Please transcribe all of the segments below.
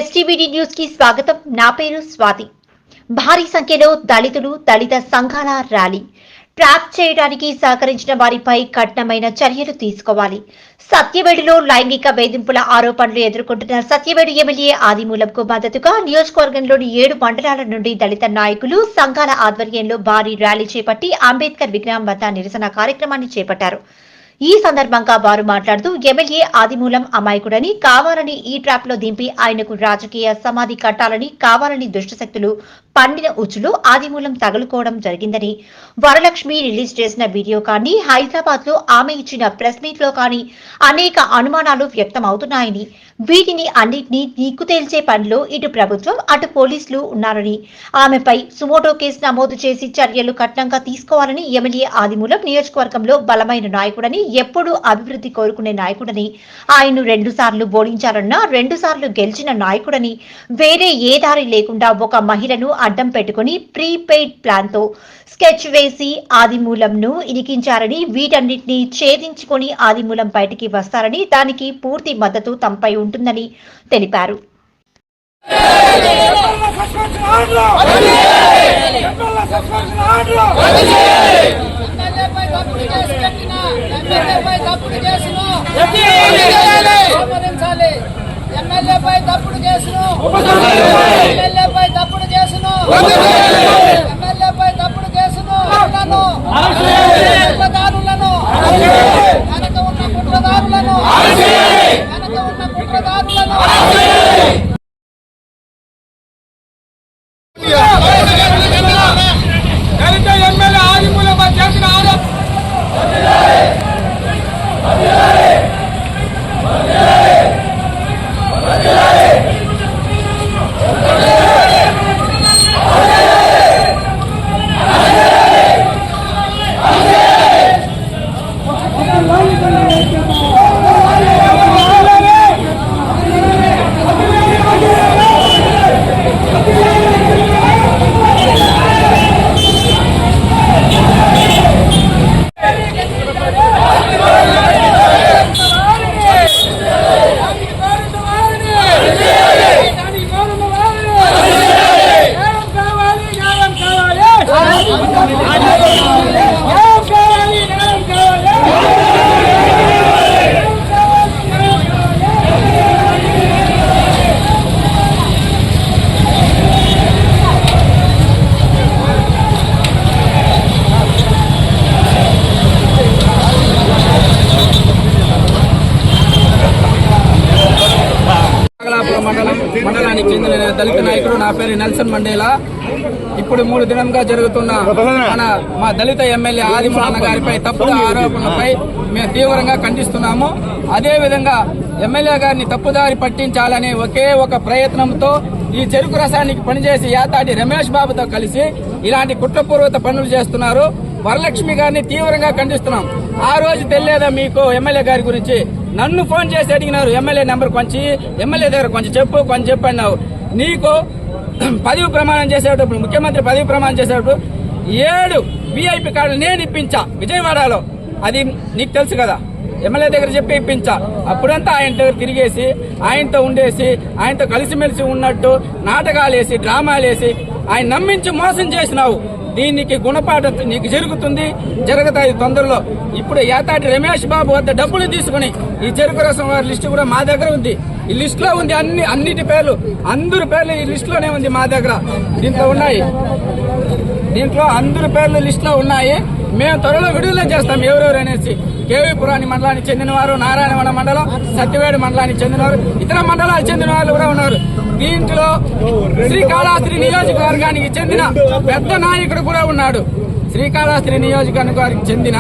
ఎస్టీవీడీ news కి స్వాగతం. నా పేరు స్వాతి. భారీ సంఖ్యలో దళితులు, దళిత సంఘాల ర్యాలీ. ట్రాప్ చేయడానికి సహకరించిన వారిపై కఠినమైన చర్యలు తీసుకోవాలి. సత్యవేడులో లైంగిక వేధింపుల ఆరోపణలు ఎదుర్కొంటున్న సత్యవేడు ఎమ్మెల్యే ఆదిమూలంకు మద్దతుగా నియోజకవర్గంలోని 7 మండలాల నుండి దళిత నాయకులు, సంఘాల ఆధ్వర్యంలో భారీ ర్యాలీ చేపట్టి అంబేద్కర్ విగ్రహం వద్ద నిరసన కార్యక్రమాన్ని చేపట్టారు. ఈ సందర్భంగా వారు మాట్లాడుతూ ఎమ్మెల్యే ఆదిమూలం అమాయకుడని, కావాలని ఈ ట్రాప్ లో దింపి ఆయనకు రాజకీయ సమాధి కట్టాలని కావాలని దుష్టశక్తులు పండిన ఉచ్చులు ఆదిమూలం తగులుకోవడం జరిగిందని, వరలక్ష్మి రిలీజ్ చేసిన వీడియో కానీ, హైదరాబాద్ లో ఆమె ఇచ్చిన ప్రెస్ మీట్ లో కానీ అనేక అనుమానాలు వ్యక్తమవుతున్నాయని, వీటిని అన్నింటినీ నీకు తేల్చే పనిలో ఇటు ప్రభుత్వం, అటు పోలీసులు ఉన్నారని, ఆమెపై సుమోటో కేసు నమోదు చేసి చర్యలు కఠినంగా తీసుకోవాలని, ఎమ్మెల్యే ఆదిమూలం నియోజకవర్గంలో బలమైన నాయకుడని, ఎప్పుడూ అభివృద్ధి కోరుకునే నాయకుడని, ఆయన్ను 2 సార్లు ఓడించారన్నా 2 సార్లు గెలిచిన నాయకుడని, వేరే ఏ దారి లేకుండా ఒక మహిళను అడ్డం పెట్టుకుని ప్రీపెయిడ్ ప్లాన్ తో స్కెచ్ వేసి ఆదిమూలంను ఇరికించారని, వీటన్నిటిని ఛేదించుకొని ఆదిమూలం బయటికి వస్తారని, దానికి పూర్తి మద్దతు తమపై ఉంటుందని తెలిపారు. ఎమ్మెల్యేపై తప్పుడు కేసును ఎమ్మెల్యేపై తప్పుడు కేసును ఎమ్మెల్యేపై తప్పుడు కేసును కుట్రదారులను వెనక ఉన్న కుట్రదారులను దళిత ఎమ్మెల్యే ఆదిమూలంపై చేసిన మండలానికి చెందిన దళిత నాయకుడు. నా పేరు నెల్సన్ మండేలా. ఇప్పుడు 3 దినంగా జరుగుతున్న మా దళిత ఎమ్మెల్యే ఆదిమూలం గారిపై తప్పుడు ఆరోపణలపై మేము తీవ్రంగా ఖండిస్తున్నాము. అదేవిధంగా ఎమ్మెల్యే గారిని తప్పుదారి పట్టించాలనే ఒకే ఒక ప్రయత్నంతో ఈ చెరుకు రసానికి పనిచేసి యాతాటి రమేష్ బాబుతో కలిసి ఇలాంటి కుట్రపూర్వక పనులు చేస్తున్నారు. వరలక్ష్మి గారిని తీవ్రంగా ఖండిస్తున్నాం. ఆ రోజు తెలియదా మీకు ఎమ్మెల్యే గారి గురించి? నన్ను ఫోన్ చేసి అడిగినారు, ఎమ్మెల్యే నెంబర్ కొంచెం ఎమ్మెల్యే దగ్గర కొంచెం చెప్పు అన్నావు. నీకు పదవి ప్రమాణం చేసేటప్పుడు, ముఖ్యమంత్రి పదవి ప్రమాణం చేసేటప్పుడు 7 VIP కార్డులు నేను ఇప్పించా విజయవాడలో. అది నీకు తెలుసు కదా, ఎమ్మెల్యే దగ్గర చెప్పి ఇప్పించా. అప్పుడంతా ఆయన దగ్గర తిరిగేసి, ఆయనతో ఉండేసి, ఆయనతో కలిసిమెలిసి ఉన్నట్టు నాటకాలేసి, డ్రామాలేసి ఆయన నమ్మించి మోసం చేసినావు. దీనికి గుణపాఠం నీకు జరుగుతాయి తొందరలో. ఇప్పుడు యాతాటి రమేష్ బాబు వద్ద డబ్బులు తీసుకుని ఈ చెరుకు రసం వారి లిస్టు కూడా మా దగ్గర ఉంది. ఈ లిస్ట్ లో ఉంది అన్నిటి పేర్లు, అందరి పేర్లు ఈ లిస్ట్ లోనే ఉంది మా దగ్గర. దీంట్లో అందరి పేర్లు లిస్ట్ లో ఉన్నాయి. మేము త్వరలో విడుదల చేస్తాం ఎవరెవరు అనేసి. కేవీపురాని మండలానికి చెందినవారు, నారాయణవన మండలం, సత్యవేడు మండలానికి చెందినవారు, ఇతర మండలాలకు చెందిన వాళ్ళు కూడా ఉన్నారు. దీంట్లో శ్రీకాళహస్తి నియోజకవర్గానికి చెందిన పెద్ద నాయకుడు కూడా ఉన్నాడు. శ్రీకాళహస్తి నియోజకవర్గానికి చెందిన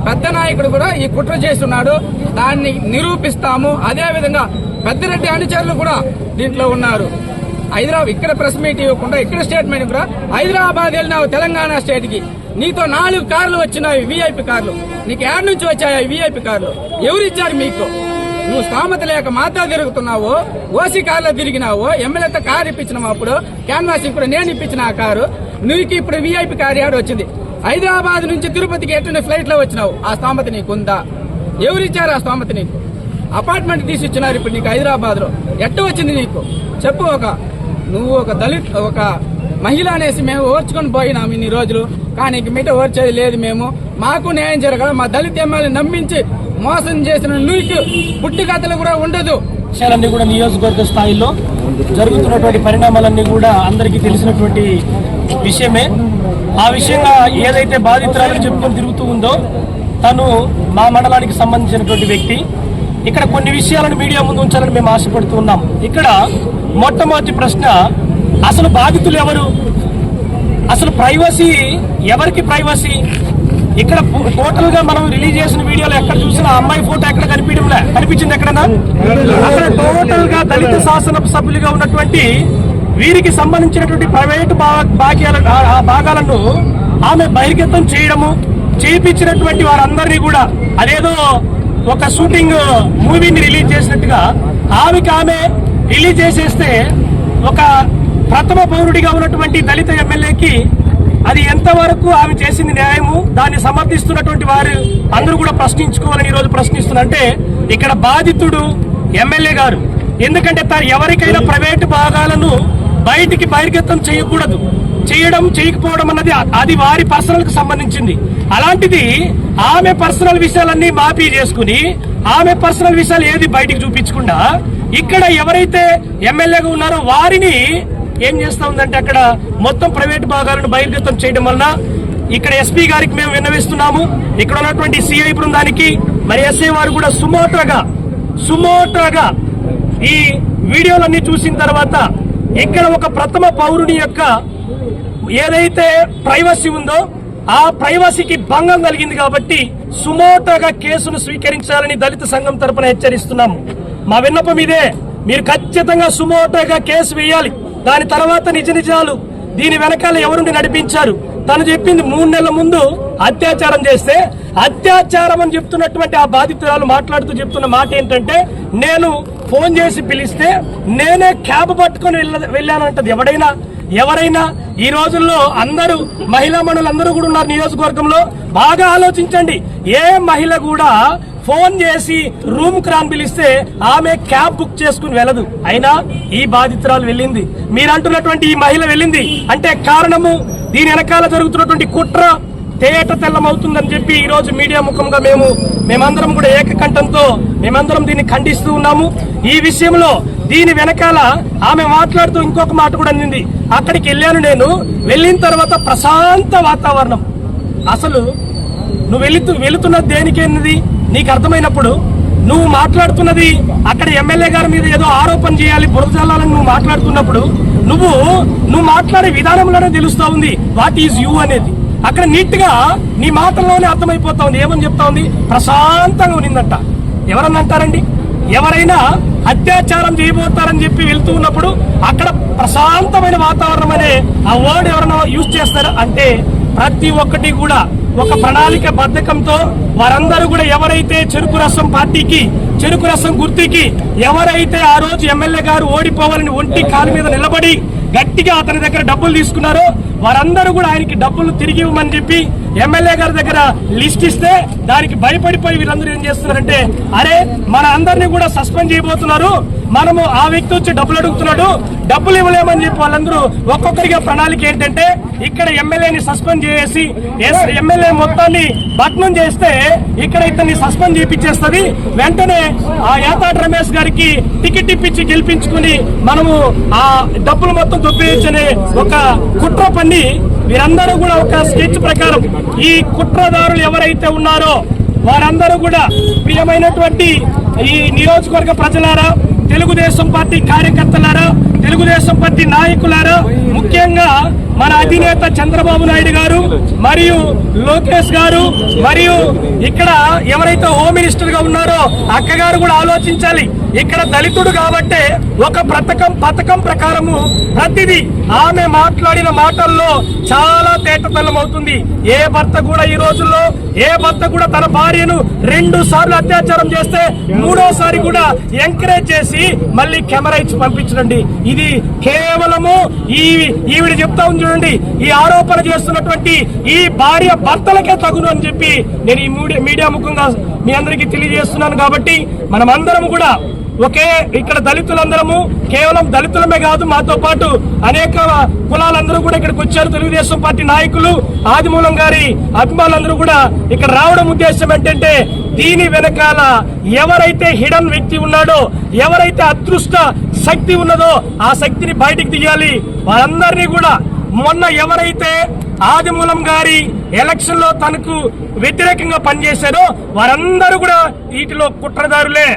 పెద్ద నాయకుడు కూడా ఈ కుట్ర చేస్తున్నాడు. దాన్ని నిరూపిస్తాము. అదేవిధంగా పెద్దిరెడ్డి అనుచరులు కూడా దీంట్లో ఉన్నారు. హైదరాబాద్ ఇక్కడ ప్రెస్ మీట్ ఇవ్వకుండా, ఇక్కడ స్టేట్మెంట్ కూడా హైదరాబాద్ వెళ్ళినావు తెలంగాణ స్టేట్ కి. నీతో 4 కార్లు వచ్చినాయి VIP కార్లు. నీకు ఏడు నుంచి వచ్చాయి VIP కార్లు? ఎవరిచ్చారు మీకు? నువ్వు స్థామత లేక మాతో తిరుగుతున్నావు, ఓసీ కార్లో తిరిగినావు. ఎమ్మెల్యేతో కారు ఇప్పించినావు, అప్పుడు క్యాన్వాసింగ్ కూడా నేను ఇప్పించిన ఆ కారు. నీకు ఇప్పుడు VIP కారు ఏడు వచ్చింది? హైదరాబాద్ నుంచి తిరుపతికి ఎట్టిన ఫ్లైట్ లో వచ్చినావు. ఆ స్థామత నీకుందా? ఎవరిచ్చారు ఆ స్థామత నీకు? అపార్ట్మెంట్ తీసి ఇచ్చినారు ఇప్పుడు నీకు హైదరాబాద్ లో. ఎట్టు వచ్చింది నీకు చెప్పు? నువ్వు ఒక దళిత్ ఒక మహిళ అనేసి మేము ఓర్చుకొని పోయినాము ఇన్ని రోజులు, కానీ ఇంక మీట ఓర్చేది లేదు. మాకు న్యాయం జరగాలి. మా దళిత ఎమ్మెల్యే నమ్మించి మోసం చేసిన నీకు పుట్టి కథలు కూడా ఉండదు. విషయాలన్నీ కూడా నియోజకవర్గ స్థాయిలో జరుగుతున్నటువంటి పరిణామాలన్నీ కూడా అందరికీ తెలిసినటువంటి విషయమే. ఆ విషయంగా ఏదైతే బాధితురాలని చెప్పుకొని తిరుగుతూ ఉందో తను మా మండలానికి సంబంధించినటువంటి వ్యక్తి. ఇక్కడ కొన్ని విషయాలను మీడియా ముందు ఉంచాలని మేము ఆశపడుతూ ఉన్నాం. ఇక్కడ మొట్టమొదటి ప్రశ్న, అసలు బాధితులు ఎవరు? అసలు ప్రైవసీ ఎవరికి ప్రైవసీ? ఇక్కడ టోటల్ గా మనం రిలీజ్ చేసిన వీడియోలో ఎక్కడ చూసినా అమ్మాయి ఫోటో ఎక్కడ కనిపించింది ఎక్కడన్నా? అక్కడ టోటల్ గా దళిత శాసన సభ్యులుగా ఉన్నటువంటి వీరికి సంబంధించినటువంటి ప్రైవేటు భాగాలను ఆమె బహిర్గతం చేయడము, చేయించినటువంటి వారందరినీ కూడా అదేదో ఒక షూటింగ్ మూవీని రిలీజ్ చేసినట్టుగా ఆమె రిలీజ్ చేసేస్తే ఒక ప్రథమ పౌరుడిగా ఉన్నటువంటి దళిత ఎమ్మెల్యేకి అది ఎంతవరకు ఆమె చేసింది న్యాయము? దాన్ని సమర్థిస్తున్నటువంటి వారు అందరూ కూడా ప్రశ్నించుకోవాలని ఈ రోజు ప్రశ్నిస్తున్నారంటే ఇక్కడ బాధితుడు ఎమ్మెల్యే గారు. ఎందుకంటే ఎవరికైనా ప్రైవేటు భాగాలను బయటికి బహిర్గతం చేయకూడదు. చేయకపోవడం అన్నది అది వారి పర్సనల్ కు సంబంధించింది. అలాంటిది ఆమె పర్సనల్ విషయాలన్నీ మాఫీ చేసుకుని ఆమె పర్సనల్ విషయాలు ఏది బయటికి చూపించకుండా ఇక్కడ ఎవరైతే ఎమ్మెల్యేగా ఉన్నారో వారిని ఏం చేస్తా ఉందంటే అక్కడ మొత్తం ప్రైవేట్ భాగాలను బహిర్గతం చేయడం వలన ఇక్కడ ఎస్పీ గారికి మేము విన్నవిస్తున్నాము. ఇక్కడ ఉన్నటువంటి సిఐ బృందానికి మరి ఎస్ఐ వారు కూడా సుమోటోగా ఈ వీడియోలన్నీ చూసిన తర్వాత ఇక్కడ ఒక ప్రథమ పౌరుని యొక్క ఏదైతే ప్రైవసీ ఉందో ఆ ప్రైవసీకి భంగం కలిగింది కాబట్టి సుమోటోగా కేసును స్వీకరించాలని దళిత సంఘం తరపున హెచ్చరిస్తున్నాము. మా విన్నపం ఇదే, మీరు ఖచ్చితంగా సుమోటోగా కేసు వేయాలి. దాని తర్వాత నిజాలు దీని వెనకాల ఎవరుండి నడిపించారు? తను చెప్పింది 3 నెలల ముందు అత్యాచారం చేస్తే అత్యాచారం అని చెప్తున్నటువంటి ఆ బాధితురాలు మాట్లాడుతూ చెప్తున్న మాట ఏంటంటే, నేను ఫోన్ చేసి పిలిస్తే నేనే క్యాబ్ పట్టుకొని వెళ్ళానంటది. ఎవరైనా ఈ రోజుల్లో అందరూ మహిళా మనులందరూ కూడా ఉన్నారు నియోజకవర్గంలో. బాగా ఆలోచించండి, ఏ మహిళ కూడా ఫోన్ చేసి రూమ్ కు రాని పిలిస్తే ఆమె క్యాబ్ బుక్ చేసుకుని వెళ్ళదు. అయినా ఈ బాధితురాలు వెళ్ళింది. మీరు అంటున్నటువంటి ఈ మహిళ వెళ్ళింది అంటే కారణము దీని వెనకాల జరుగుతున్నటువంటి కుట్ర తేట తెల్లమవుతుందని చెప్పి ఈ రోజు మీడియా ముఖంగా మేమందరం కూడా ఏకకంఠంతో మేమందరం దీన్ని ఖండిస్తూ ఉన్నాము. ఈ విషయంలో దీని వెనకాల ఆమె మాట్లాడుతూ ఇంకొక మాట కూడా అందింది. అక్కడికి వెళ్ళాను, వెళ్ళిన తర్వాత ప్రశాంత వాతావరణం. అసలు నువ్వు వెళుతున్నది దేనికేంది నీకు అర్థమైనప్పుడు నువ్వు మాట్లాడుతున్నది అక్కడ ఎమ్మెల్యే గారి మీద ఏదో ఆరోపణ చేయాలి, బురద జల్లాలని నువ్వు మాట్లాడుతున్నప్పుడు నువ్వు మాట్లాడే విధానంలోనే తెలుస్తా ఉంది వాట్ ఈజ్ యూ అనేది. అక్కడ నీట్ గా నీ మాటల్లోనే అర్థమైపోతా ఉంది. ఏమని చెప్తా ఉంది? ప్రశాంతంగా ఉన్నిందంట. ఎవరన్నా అంటారండి? ఎవరైనా అత్యాచారం చేయబోతారని చెప్పి వెళ్తూ ఉన్నప్పుడు అక్కడ ప్రశాంతమైన వాతావరణం అనే ఆ వర్డ్ ఎవరైనా యూజ్ చేస్తారా అంటే ప్రతి ఒక్కటి కూడా ఒక ప్రణాళిక బద్ధకంతో వారందరూ కూడా ఎవరైతే చెరుకు రసం పార్టీకి చెరుకు రసం గుర్తికి ఎవరైతే ఆ రోజు ఎమ్మెల్యే గారు ఓడిపోవాలని ఒంటి కాలు మీద నిలబడి గట్టిగా అతని దగ్గర డబ్బులు తీసుకున్నారో వారందరూ కూడా ఆయనకి డబ్బులు తిరిగి ఇవ్వమని చెప్పి ఎమ్మెల్యే గారి దగ్గర లిస్ట్ ఇస్తే దానికి భయపడిపోయి వీళ్ళందరూ ఏం చేస్తున్నారంటే, అరే మన అందరినీ కూడా సస్పెండ్ చేయబోతున్నారు, మనము ఆ వ్యక్తి వచ్చి డబ్బులు అడుగుతున్నాడు, డబ్బులు ఇవ్వలేమని చెప్పి వాళ్ళందరూ ఒక్కొక్కరిగా ప్రణాళిక ఏంటంటే ఇక్కడ ఎమ్మెల్యేని సస్పెండ్ చేసి ఎమ్మెల్యే మొత్తాన్ని భగ్నం చేస్తే ఇక్కడ ఇతన్ని సస్పెండ్ చేయించేస్తుంది. వెంటనే ఆ యాతాటి రమేష్ గారికి టికెట్ ఇప్పించి గెలిపించుకుని మనము ఆ డబ్బులు మొత్తం దొబ్బేయచ్చనే ఒక కుట్ర పన్ని వీరందరూ కూడా ఒక స్కెచ్ ప్రకారం ఈ కుట్రదారులు ఎవరైతే ఉన్నారో వారందరూ కూడా ప్రియమైనటువంటి ఈ నియోజకవర్గ ప్రజలారా, తెలుగుదేశం పార్టీ కార్యకర్తలారా, తెలుగుదేశం పార్టీ నాయకులారా, ముఖ్యంగా మన అధినేత చంద్రబాబు నాయుడు గారు మరియు లోకేష్ గారు మరియు ఇక్కడ ఎవరైతే హోమ్ మినిస్టర్ గా ఉన్నారో అక్కగారు కూడా ఆలోచించాలి. ఇక్కడ దళితుడు కాబట్టే ఒక పథకం ప్రకారము ప్రతిదీ ఆమె మాట్లాడిన మాటల్లో చాలా తేటతెల్లం అవుతుంది. ఏ భర్త కూడా ఈ రోజుల్లో తన భార్యను 2 సార్లు అత్యాచారం చేస్తే 3వసారి కూడా ఎంకరేజ్ చేసి మళ్ళీ కెమెరా ఇచ్చి పంపించండి. ఇది కేవలము ఈవిడ చెప్తా ఉంది చూడండి, ఈ ఆరోపణ చేస్తున్నటువంటి ఈ భార్య భర్తలకే తగును అని చెప్పి నేను ఈ మీడియా ముఖంగా మీ అందరికీ తెలియజేస్తున్నాను. కాబట్టి మనమందరం కూడా ఇక్కడ దళితులందరము కేవలం దళితులమే కాదు, మాతో పాటు అనేక కులాలందరూ కూడా ఇక్కడికి వచ్చారు. తెలుగుదేశం పార్టీ నాయకులు, ఆదిమూలం గారి అభిమానులందరూ కూడా ఇక్కడ రావడం ఉద్దేశం ఏంటంటే దీని వెనకాల ఎవరైతే హిడన్ వ్యక్తి ఉన్నాడో, ఎవరైతే అదృష్ట శక్తి ఉన్నదో ఆ శక్తిని బయటికి తీయాలి. వారందరినీ కూడా మొన్న ఎవరైతే ఆదిమూలం గారి ఎలక్షన్ లో తనకు వ్యతిరేకంగా పనిచేశారో వారందరూ కూడా వీటిలో కుట్రదారులే.